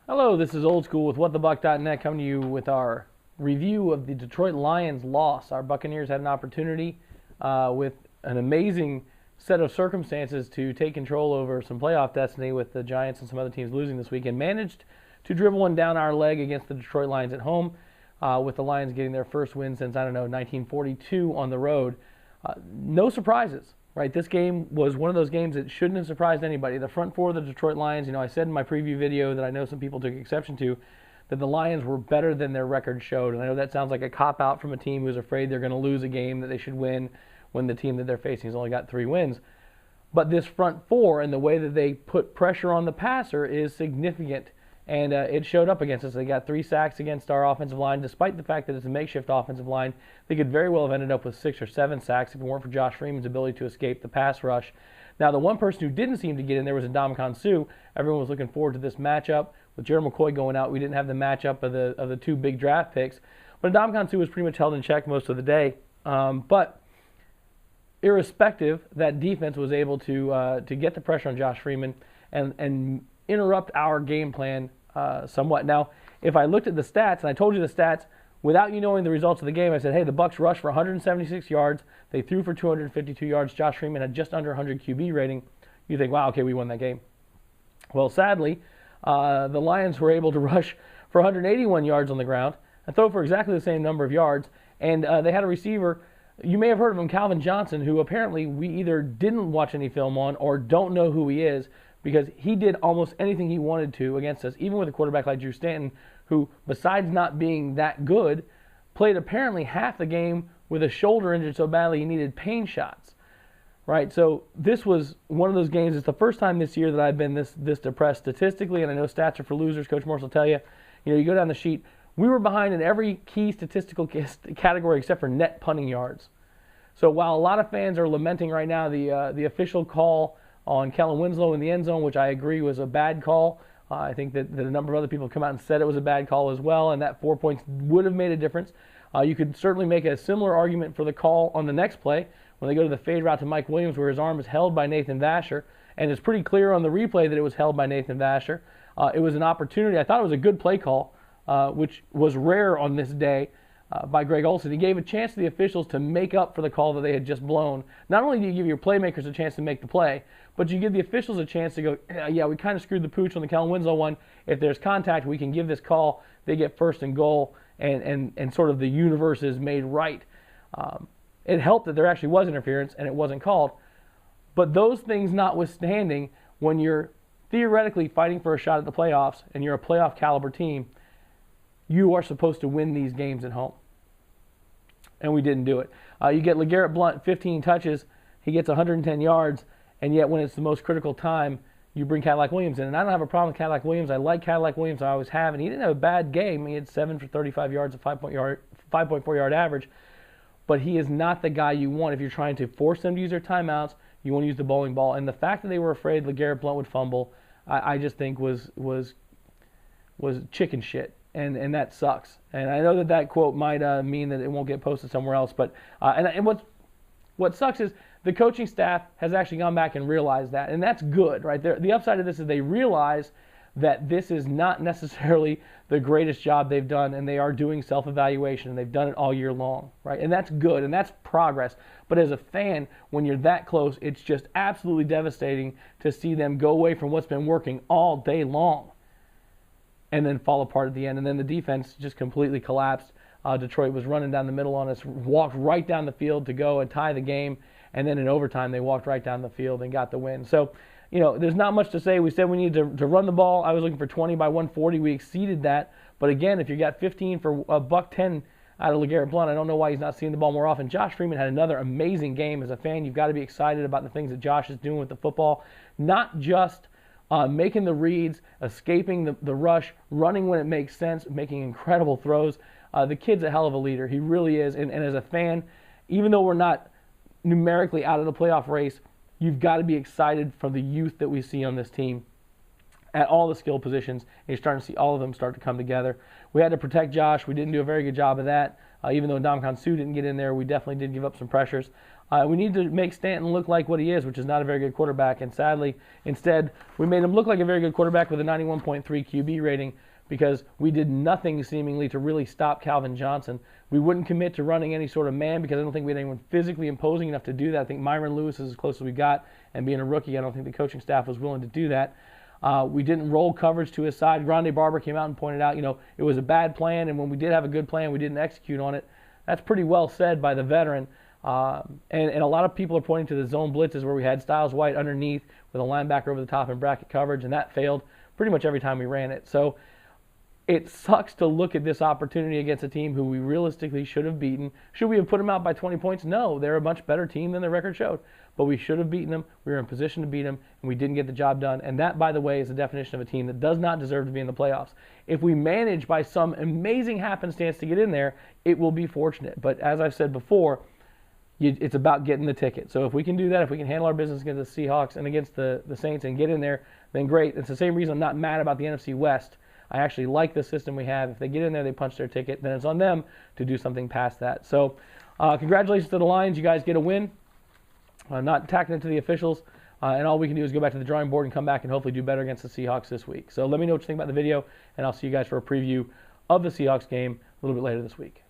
Hello, this is Old School with WhatTheBuck.net coming to you with our review of the Detroit Lions loss. Our Buccaneers had an opportunity with an amazing set of circumstances to take control over some playoff destiny with the Giants and some other teams losing this week, and managed to dribble one down our leg against the Detroit Lions at home, with the Lions getting their first win since, 1942 on the road. No surprises. Right, this game was one of those games that shouldn't have surprised anybody. The front four of the Detroit Lions, I said in my preview video that I know some people took exception to, that the Lions were better than their record showed. And I know that sounds like a cop-out from a team who's afraid they're going to lose a game that they should win when the team that they're facing has only got 3 wins. But this front four and the way that they put pressure on the passer is significant. And it showed up against us. They got 3 sacks against our offensive line, despite the fact that it's a makeshift offensive line. They could very well have ended up with 6 or 7 sacks if it weren't for Josh Freeman's ability to escape the pass rush. Now, the one person who didn't seem to get in there was Ndamukong Suh. Everyone was looking forward to this matchup. With Gerald McCoy going out, we didn't have the matchup of the 2 big draft picks. But Ndamukong Suh was pretty much held in check most of the day. But irrespective, that defense was able to get the pressure on Josh Freeman and interrupt our game plan somewhat. Now, if I looked at the stats, and I told you the stats, without you knowing the results of the game, I said, hey, the Bucs rushed for 176 yards. They threw for 252 yards. Josh Freeman had just under 100 QB rating. You think, wow, okay, we won that game. Well, sadly, the Lions were able to rush for 181 yards on the ground and throw for exactly the same number of yards. And they had a receiver, you may have heard of him, Calvin Johnson, who apparently we either didn't watch any film on or don't know who he is, because he did almost anything he wanted to against us, even with a quarterback like Drew Stanton, who, besides not being that good, played apparently half the game with a shoulder injured so badly he needed pain shots. Right? So this was one of those games. It's the first time this year that I've been this depressed statistically, and I know stats are for losers. Coach Morse will tell you. You go down the sheet. We were behind in every key statistical category except for net punting yards. So while a lot of fans are lamenting right now the official call on Kellen Winslow in the end zone, which I agree was a bad call. I think that a number of other people have come out and said it was a bad call as well, and that 4 points would have made a difference. You could certainly make a similar argument for the call on the next play when they go to the fade route to Mike Williams, where his arm is held by Nathan Vasher, and it's pretty clear on the replay that it was held by Nathan Vasher. It was an opportunity. I thought it was a good play call, which was rare on this day, by Greg Olsen. He gave a chance to the officials to make up for the call that they had just blown. Not only do you give your playmakers a chance to make the play, but you give the officials a chance to go, yeah, we kind of screwed the pooch on the Kellen Winslow one. If there's contact, we can give this call. They get first and goal, and sort of the universe is made right. It helped that there actually was interference and it wasn't called. But those things notwithstanding, when you're theoretically fighting for a shot at the playoffs and you're a playoff caliber team, you are supposed to win these games at home. And we didn't do it. You get LeGarrette Blount, 15 touches. He gets 110 yards. And yet when it's the most critical time, you bring Cadillac Williams in. And I don't have a problem with Cadillac Williams. I like Cadillac Williams. I always have. And he didn't have a bad game. He had 7 for 35 yards, a 5.4 yard average. But he is not the guy you want if you're trying to force them to use their timeouts. You want to use the bowling ball. And the fact that they were afraid LeGarrette Blount would fumble, I just think was chicken shit. And that sucks. And I know that quote might mean that it won't get posted somewhere else. But and what sucks is the coaching staff has actually gone back and realized that. And that's good, right? The upside of this is they realize that this is not necessarily the greatest job they've done, and they are doing self-evaluation, and they've done it all year long, right? And that's good, and that's progress. But as a fan, when you're that close, it's just absolutely devastating to see them go away from what's been working all day long and then fall apart at the end. And then the defense just completely collapsed. Detroit was running down the middle on us, walked right down the field to go and tie the game, and then in overtime they walked right down the field and got the win. So, there's not much to say. We said we needed to run the ball. I was looking for 20 by 140. We exceeded that. But again, if you got 15 for $110 out of LeGarrette Blount, I don't know why he's not seeing the ball more often. Josh Freeman had another amazing game. As a fan, you've got to be excited about the things that Josh is doing with the football, not just making the reads, escaping the rush, running when it makes sense, making incredible throws. The kid's a hell of a leader. He really is. And as a fan, even though we're not numerically out of the playoff race, you've got to be excited for the youth that we see on this team at all the skill positions. And you're starting to see all of them start to come together. We had to protect Josh. We didn't do a very good job of that. Even though Ndamukong Suh didn't get in there, we definitely did give up some pressures. We need to make Stanton look like what he is, which is not a very good quarterback. And sadly, instead, we made him look like a very good quarterback with a 91.3 QB rating because we did nothing seemingly to really stop Calvin Johnson. We wouldn't commit to running any sort of man because I don't think we had anyone physically imposing enough to do that. I think Myron Lewis is as close as we got, and being a rookie, I don't think the coaching staff was willing to do that. We didn't roll coverage to his side. Grande Barber came out and pointed out, it was a bad plan, and when we did have a good plan, we didn't execute on it. That's pretty well said by the veteran. And a lot of people are pointing to the zone blitzes where we had Styles White underneath with a linebacker over the top and bracket coverage, and that failed pretty much every time we ran it. So it sucks to look at this opportunity against a team who we realistically should have beaten. Should we have put them out by 20 points? No, they're a much better team than the record showed. But we should have beaten them. We were in position to beat them, and we didn't get the job done. And that, by the way, is the definition of a team that does not deserve to be in the playoffs. If we manage by some amazing happenstance to get in there, it will be fortunate. But as I've said before, it's about getting the ticket. So if we can do that, if we can handle our business against the Seahawks and against the Saints and get in there, then great. It's the same reason I'm not mad about the NFC West. I actually like the system we have. If they get in there, they punch their ticket, then it's on them to do something past that. So congratulations to the Lions. You guys get a win. Not tacking it to the officials. And all we can do is go back to the drawing board and come back and hopefully do better against the Seahawks this week. So let me know what you think about the video, and I'll see you guys for a preview of the Seahawks game a little bit later this week.